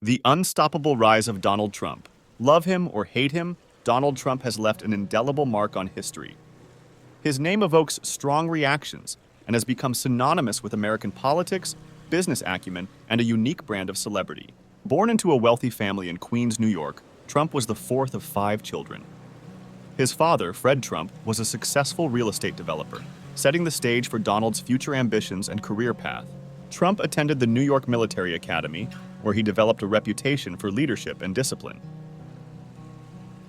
The unstoppable rise of Donald Trump. Love him or hate him, Donald Trump has left an indelible mark on history. His name evokes strong reactions and has become synonymous with American politics, business acumen, and a unique brand of celebrity. Born into a wealthy family in Queens, New York, Trump was the fourth of 5 children. His father, Fred Trump, was a successful real estate developer, setting the stage for Donald's future ambitions and career path. Trump attended the New York Military Academy, where he developed a reputation for leadership and discipline.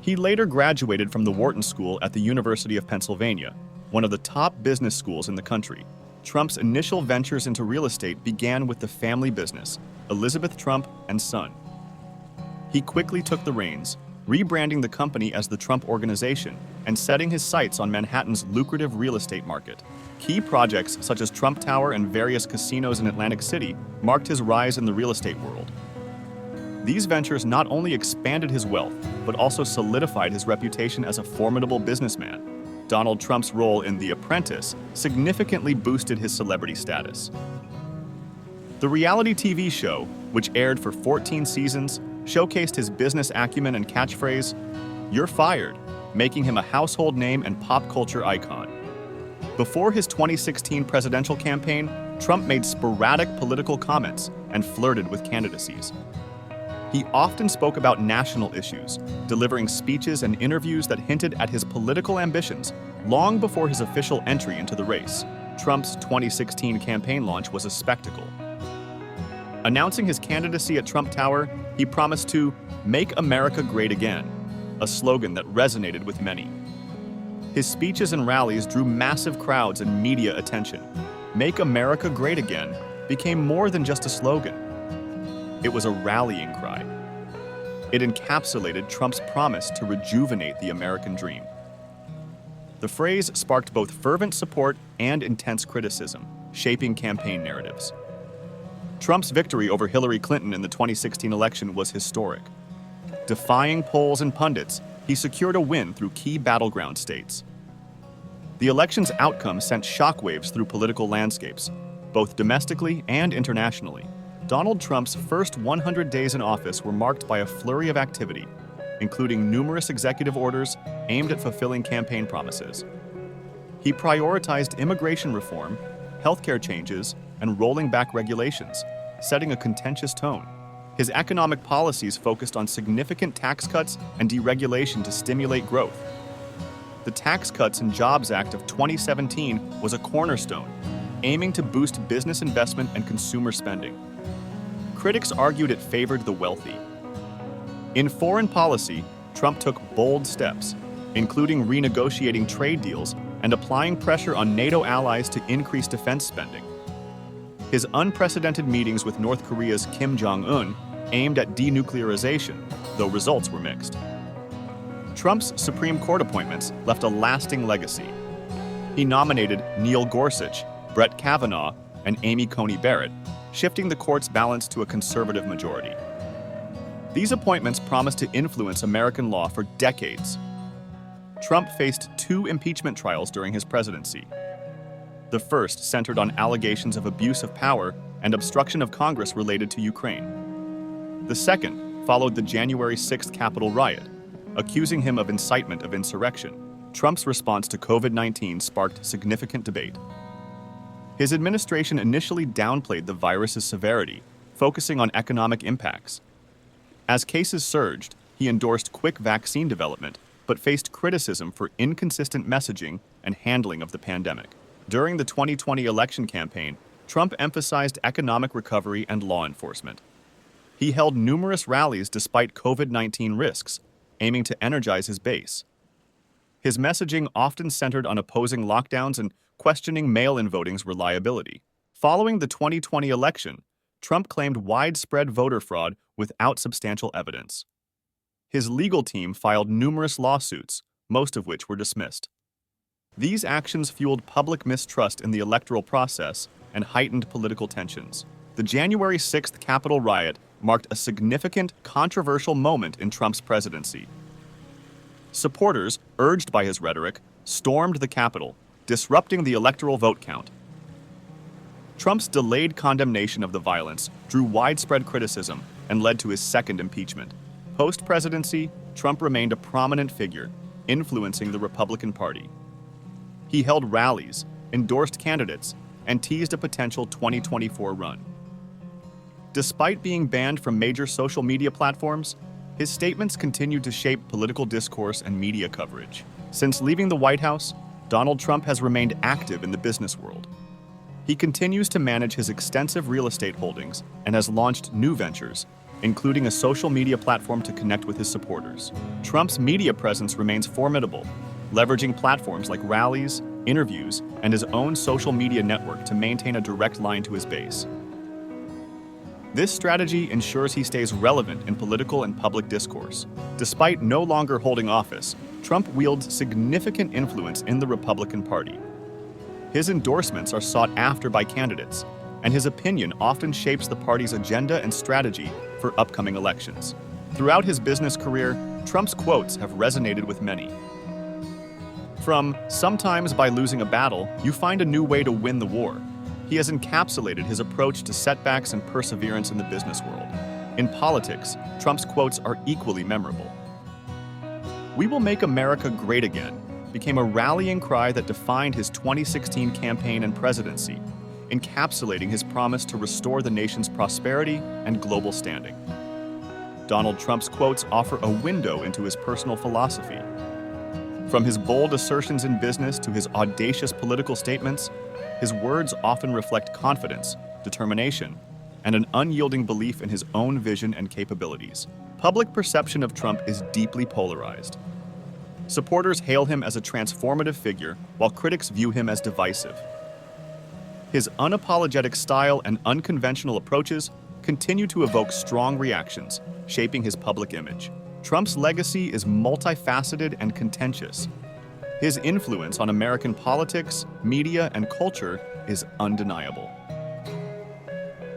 He later graduated from the Wharton School at the University of Pennsylvania, one of the top business schools in the country. Trump's initial ventures into real estate began with the family business, Elizabeth Trump and Son. He quickly took the reins, rebranding the company as the Trump Organization and setting his sights on Manhattan's lucrative real estate market. Key projects such as Trump Tower and various casinos in Atlantic City marked his rise in the real estate world. These ventures not only expanded his wealth, but also solidified his reputation as a formidable businessman. Donald Trump's role in The Apprentice significantly boosted his celebrity status. The reality TV show, which aired for 14 seasons, showcased his business acumen and catchphrase, "You're fired," making him a household name and pop culture icon. Before his 2016 presidential campaign, Trump made sporadic political comments and flirted with candidacies. He often spoke about national issues, delivering speeches and interviews that hinted at his political ambitions long before his official entry into the race. Trump's 2016 campaign launch was a spectacle. Announcing his candidacy at Trump Tower, he promised to "Make America Great Again," a slogan that resonated with many. His speeches and rallies drew massive crowds and media attention. "Make America Great Again" became more than just a slogan. It was a rallying cry. It encapsulated Trump's promise to rejuvenate the American dream. The phrase sparked both fervent support and intense criticism, shaping campaign narratives. Trump's victory over Hillary Clinton in the 2016 election was historic. Defying polls and pundits, he secured a win through key battleground states. The election's outcome sent shockwaves through political landscapes, both domestically and internationally. Donald Trump's first 100 days in office were marked by a flurry of activity, including numerous executive orders aimed at fulfilling campaign promises. He prioritized immigration reform, healthcare changes, and rolling back regulations, setting a contentious tone. His economic policies focused on significant tax cuts and deregulation to stimulate growth. The Tax Cuts and Jobs Act of 2017 was a cornerstone, aiming to boost business investment and consumer spending. Critics argued it favored the wealthy. In foreign policy, Trump took bold steps, including renegotiating trade deals and applying pressure on NATO allies to increase defense spending. His unprecedented meetings with North Korea's Kim Jong-un aimed at denuclearization, though results were mixed. Trump's Supreme Court appointments left a lasting legacy. He nominated Neil Gorsuch, Brett Kavanaugh, and Amy Coney Barrett, shifting the court's balance to a conservative majority. These appointments promised to influence American law for decades. Trump faced 2 impeachment trials during his presidency. The first centered on allegations of abuse of power and obstruction of Congress related to Ukraine. The second followed the January 6th Capitol riot, accusing him of incitement of insurrection. Trump's response to COVID-19 sparked significant debate. His administration initially downplayed the virus's severity, focusing on economic impacts. As cases surged, he endorsed quick vaccine development, but faced criticism for inconsistent messaging and handling of the pandemic. During the 2020 election campaign, Trump emphasized economic recovery and law enforcement. He held numerous rallies despite COVID-19 risks, aiming to energize his base. His messaging often centered on opposing lockdowns and questioning mail-in voting's reliability. Following the 2020 election, Trump claimed widespread voter fraud without substantial evidence. His legal team filed numerous lawsuits, most of which were dismissed. These actions fueled public mistrust in the electoral process and heightened political tensions. The January 6th Capitol riot marked a significant, controversial moment in Trump's presidency. Supporters, urged by his rhetoric, stormed the Capitol, disrupting the electoral vote count. Trump's delayed condemnation of the violence drew widespread criticism and led to his second impeachment. Post-presidency, Trump remained a prominent figure, influencing the Republican Party. He held rallies, endorsed candidates, and teased a potential 2024 run. Despite being banned from major social media platforms, his statements continued to shape political discourse and media coverage. Since leaving the White House, Donald Trump has remained active in the business world. He continues to manage his extensive real estate holdings and has launched new ventures, including a social media platform to connect with his supporters. Trump's media presence remains formidable, leveraging platforms like rallies, interviews, and his own social media network to maintain a direct line to his base. This strategy ensures he stays relevant in political and public discourse. Despite no longer holding office, Trump wields significant influence in the Republican Party. His endorsements are sought after by candidates, and his opinion often shapes the party's agenda and strategy for upcoming elections. Throughout his business career, Trump's quotes have resonated with many. From "sometimes by losing a battle, you find a new way to win the war," he has encapsulated his approach to setbacks and perseverance in the business world. In politics, Trump's quotes are equally memorable. "We will make America great again" became a rallying cry that defined his 2016 campaign and presidency, encapsulating his promise to restore the nation's prosperity and global standing. Donald Trump's quotes offer a window into his personal philosophy. From his bold assertions in business to his audacious political statements, his words often reflect confidence, determination, and an unyielding belief in his own vision and capabilities. Public perception of Trump is deeply polarized. Supporters hail him as a transformative figure, while critics view him as divisive. His unapologetic style and unconventional approaches continue to evoke strong reactions, shaping his public image. Trump's legacy is multifaceted and contentious. His influence on American politics, media, and culture is undeniable.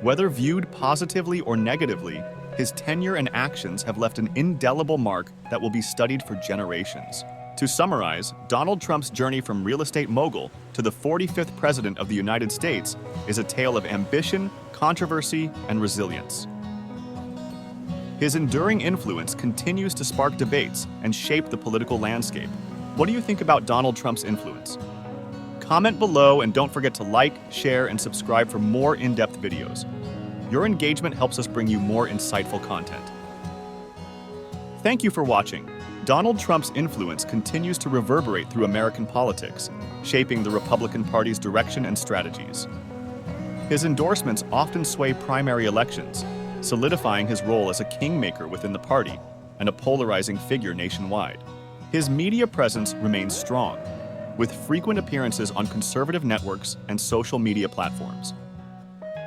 Whether viewed positively or negatively, his tenure and actions have left an indelible mark that will be studied for generations. To summarize, Donald Trump's journey from real estate mogul to the 45th President of the United States is a tale of ambition, controversy, and resilience. His enduring influence continues to spark debates and shape the political landscape. What do you think about Donald Trump's influence? Comment below and don't forget to like, share, and subscribe for more in-depth videos. Your engagement helps us bring you more insightful content. Thank you for watching. Donald Trump's influence continues to reverberate through American politics, shaping the Republican Party's direction and strategies. His endorsements often sway primary elections, solidifying his role as a kingmaker within the party and a polarizing figure nationwide. His media presence remains strong, with frequent appearances on conservative networks and social media platforms.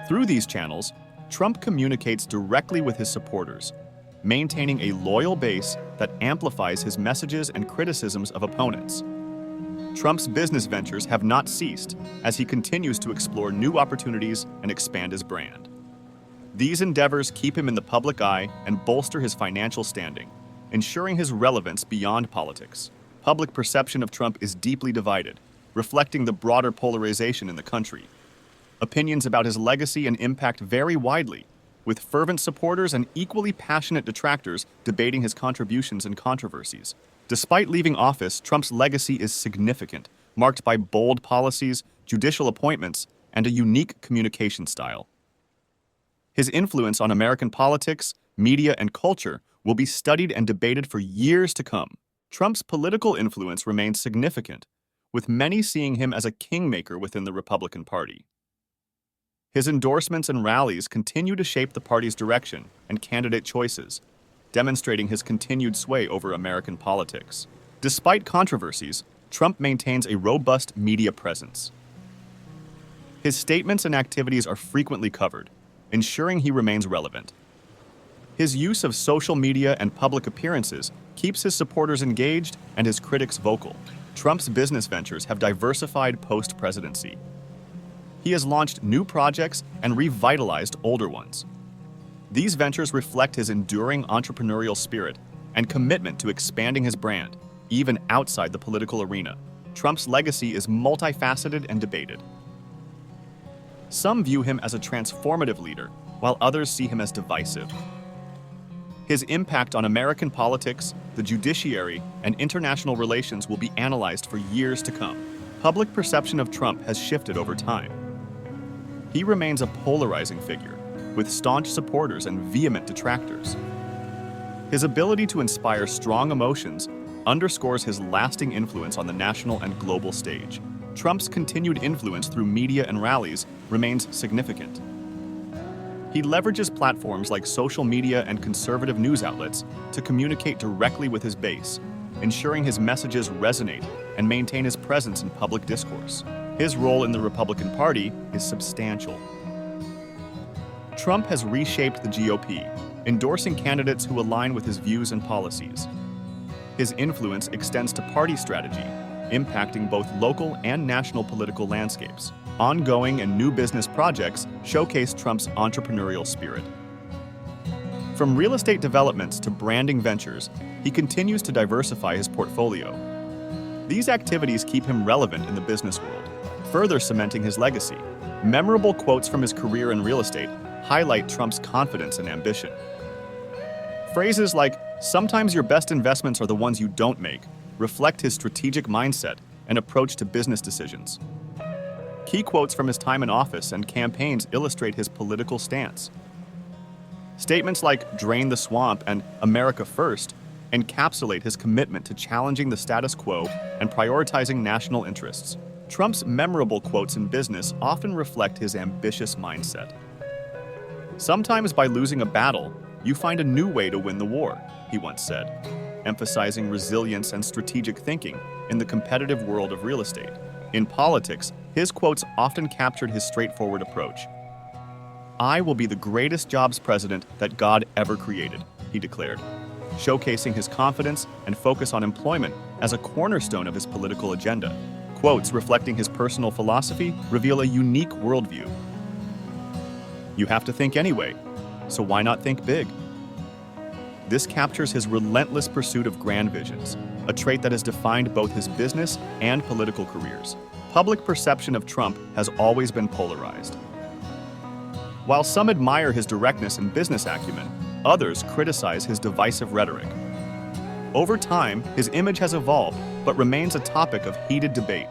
Through these channels, Trump communicates directly with his supporters, maintaining a loyal base that amplifies his messages and criticisms of opponents. Trump's business ventures have not ceased as he continues to explore new opportunities and expand his brand. These endeavors keep him in the public eye and bolster his financial standing, ensuring his relevance beyond politics. Public perception of Trump is deeply divided, reflecting the broader polarization in the country. Opinions about his legacy and impact vary widely, with fervent supporters and equally passionate detractors debating his contributions and controversies. Despite leaving office, Trump's legacy is significant, marked by bold policies, judicial appointments, and a unique communication style. His influence on American politics, media, and culture will be studied and debated for years to come. Trump's political influence remains significant, with many seeing him as a kingmaker within the Republican Party. His endorsements and rallies continue to shape the party's direction and candidate choices, demonstrating his continued sway over American politics. Despite controversies, Trump maintains a robust media presence. His statements and activities are frequently covered, ensuring he remains relevant. His use of social media and public appearances keeps his supporters engaged and his critics vocal. Trump's business ventures have diversified post-presidency. He has launched new projects and revitalized older ones. These ventures reflect his enduring entrepreneurial spirit and commitment to expanding his brand, even outside the political arena. Trump's legacy is multifaceted and debated. Some view him as a transformative leader, while others see him as divisive. His impact on American politics, the judiciary, and international relations will be analyzed for years to come. Public perception of Trump has shifted over time. He remains a polarizing figure, with staunch supporters and vehement detractors. His ability to inspire strong emotions underscores his lasting influence on the national and global stage. Trump's continued influence through media and rallies remains significant. He leverages platforms like social media and conservative news outlets to communicate directly with his base, ensuring his messages resonate and maintain his presence in public discourse. His role in the Republican Party is substantial. Trump has reshaped the GOP, endorsing candidates who align with his views and policies. His influence extends to party strategy, impacting both local and national political landscapes. Ongoing and new business projects showcase Trump's entrepreneurial spirit. From real estate developments to branding ventures, he continues to diversify his portfolio. These activities keep him relevant in the business world, further cementing his legacy. Memorable quotes from his career in real estate highlight Trump's confidence and ambition. Phrases like, "Sometimes your best investments are the ones you don't make," reflect his strategic mindset and approach to business decisions. Key quotes from his time in office and campaigns illustrate his political stance. Statements like "Drain the swamp" and "America first" encapsulate his commitment to challenging the status quo and prioritizing national interests. Trump's memorable quotes in business often reflect his ambitious mindset. "Sometimes by losing a battle, you find a new way to win the war," he once said, emphasizing resilience and strategic thinking in the competitive world of real estate. In politics, his quotes often captured his straightforward approach. "I will be the greatest jobs president that God ever created," he declared, showcasing his confidence and focus on employment as a cornerstone of his political agenda. Quotes reflecting his personal philosophy reveal a unique worldview. "You have to think anyway, so why not think big?" This captures his relentless pursuit of grand visions, a trait that has defined both his business and political careers. Public perception of Trump has always been polarized. While some admire his directness and business acumen, others criticize his divisive rhetoric. Over time, his image has evolved, but remains a topic of heated debate.